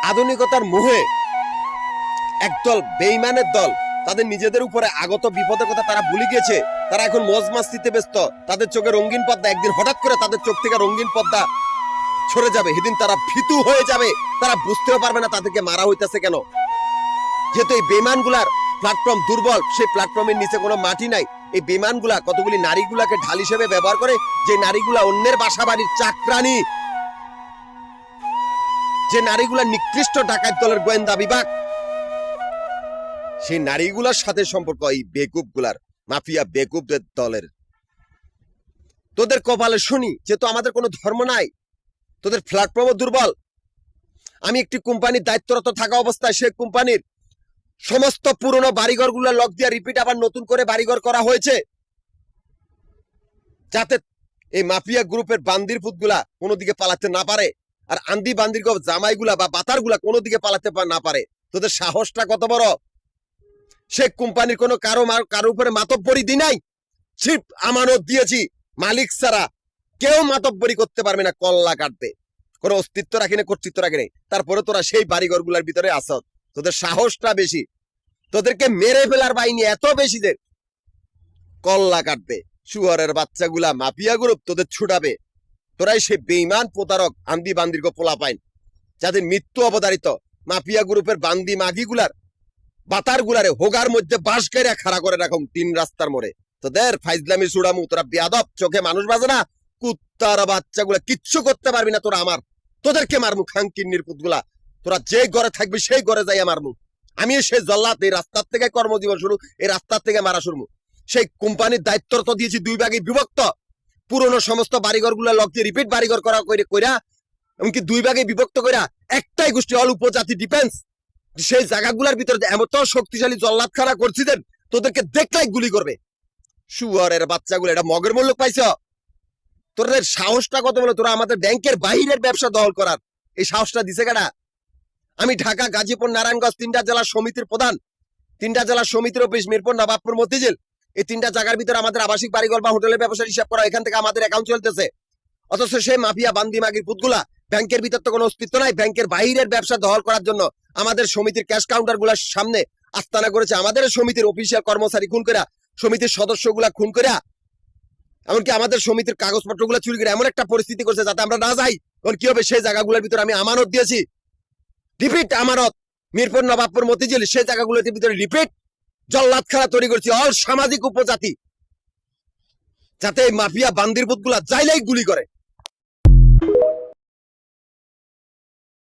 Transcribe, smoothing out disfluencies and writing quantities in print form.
আধুনিকতার মোহে একদল বেঈমানের দল তাদের নিজেদের উপরে আগত বিপদের কথা তারা ভুলে গিয়েছে। তারা এখন মজ মাস্তিতে ব্যস্ত। তাদের চোখে রঙিন পর্দা, একদিন হঠাৎ করে তাদের চোখ থেকে রঙিন পর্দা সরে যাবে, সেদিন তারা ভীতু হয়ে যাবে। তারা বুঝতেও পারবে না তাদেরকে মারা হইতেছে কেন। যেহেতু এই বেঈমানগুলার প্ল্যাটফর্ম দুর্বল, সেই প্ল্যাটফর্মের নিচে কোনো মাটি নাই। এই বেঈমানগুলা কতগুলি নারীগুলাকে ঢাল হিসেবে ব্যবহার করে, যে নারীগুলা অন্যের বাসা বাড়ির চাকরানি, যে নারীগুলা নিকৃষ্ট ডাকাত দলের গোয়েন্দা বিভাগ, সেই নারীগুলার সাথে সম্পর্ক এই বেকুব গুলার, মাফিয়া বেকুবদের দলের। তোদের কপালে শুনি, যেহেতু আমাদের কোনো ধর্ম নাই, তোদের প্ল্যাটফর্মও দুর্বল। আমি একটি কোম্পানির দায়িত্বরত থাকা অবস্থায় সেই কোম্পানির সমস্ত পুরনো বাড়িঘর গুলা লক দিয়ে রিপিট আবার নতুন করে বাড়িঘর করা হয়েছে, যাতে এই মাফিয়া গ্রুপের বান্দির পুতগুলা কোনো দিকে পালাতে না পারে, আর আন্দি বান্দির জামাইগুলা বা বাতারগুলা কোনো দিকে পালাতে না পারে। তোদের সাহসটা কত বড়! সে কোম্পানির কোনো কারো উপরে মাতব্বরি দি নাই, শিপ আমানত দিয়েছি। মালিক ছাড়া কেউ মাতব্বরি করতে পারবে না, কল্লা কাটবে। কোনো অস্তিত্ব রাখি না, কর্তৃত্ব রাখি নাই। তারপরে তোরা সেই বাড়িঘর গুলার ভিতরে আসত। তোদের সাহসটা বেশি, তোদেরকে মেরে ফেলার বাহিনী এত বেশি যে কল্লা কাটবে। শুয়ারের বাচ্চাগুলা মাফিয়া গ্রুপ তোদের ছুটাবে। তোরাই সেই বেঈমান প্রতারক আন্দি বান্দির পোলা পাইন, যাদের মৃত্যু অবধারিত। মাফিয়া গ্রুপের বান্দি মাগিগুলার বাতার গুলারে হোগার মধ্যে বাঁশ কেড়ে খাড়া করে রাখুন 3 রাস্তার মোড়ে। তোদের ফাইজলামি সুড়ামু, তোরা বেয়াদব, চোখে মানুষ বাজে না। কুত্তার বাচ্চাগুলা কিচ্ছু করতে পারবি না তোরা আমার। তোদেরকে মারমু খাঙ্কিন্নির পুতগুলা। তোরা যে ঘরে থাকবি সেই ঘরে যাই মারমু। আমি সেই জল্লাদ, এই রাস্তার থেকে কর্মজীবন শুরু, এই রাস্তার থেকে মারা শুরু। সেই কোম্পানির দায়িত্ব দিয়েছি 2 ভাগে বিভক্ত। পুরনো সমস্ত বাড়িঘর গুলা লক দিয়ে রিপিট বাড়িঘর কইরা এমনকি 2 ভাগে বিভক্ত কইরা একটাই গোষ্ঠী, অল উপজাতি ডিফেন্স, সেই জায়গাগুলোর ভিতরে এমন শক্তিশালী জল্লাদখানা করছিলেন, তোদেরকে দেখলেই গুলি করবে। শুয়ারের বাচ্চাগুলো, এটা মগের মূল্য পাইছ? তোদের সাহসটা কত বলে? তোরা আমাদের ব্যাংকের বাহিরের ব্যবসা দখল করার এই সাহসটা দিছে কেডা? আমি ঢাকা, গাজীপুর, নারায়ণগঞ্জ 3টা জেলা সমিতির প্রধান। 3টা জেলা সমিতির অফিস মিরপুর, নবাবপুর, মতিঝিল। এই 3টা জায়গার ভিতরে আমাদের আবাসিক বাড়িঘর বা হোটেলের ব্যবসার হিসাব করা, এখান থেকে আমাদের অ্যাকাউন্ট চলতেছে। অথচ সেই মাফিয়া বান্দি মাগির পুতগুলা ব্যাংকের ভিতর তো কোনো অস্তিত্ব নাই। ব্যাংকের বাইরের ব্যবসা দখল করার জন্য আমাদের সমিতির ক্যাশ কাউন্টার গুলার সামনে আস্তানা করেছে। আমাদের সমিতির অফিসিয়াল কর্মচারী খুন করা, সমিতির সদস্যগুলা খুন করা, এমনকি আমাদের সমিতির কাগজপত্র গুলা চুরি করে এমন একটা পরিস্থিতি করছে যাতে আমরা না যাই। তখন কি হবে? সেই জায়গাগুলোর ভিতরে আমি আমানত দিয়েছি, রিপিট আমানত। মিরপুর, নবাবপুর, মতিঝিল, সেই জায়গাগুলোর ভিতরে রিপিট জল্লাদখানা তৈরি করছি, অল সামাজিক উপজাতি, যাতে এই মাফিয়া বান্দির পুতগুলা যাইলেই গুলি করে।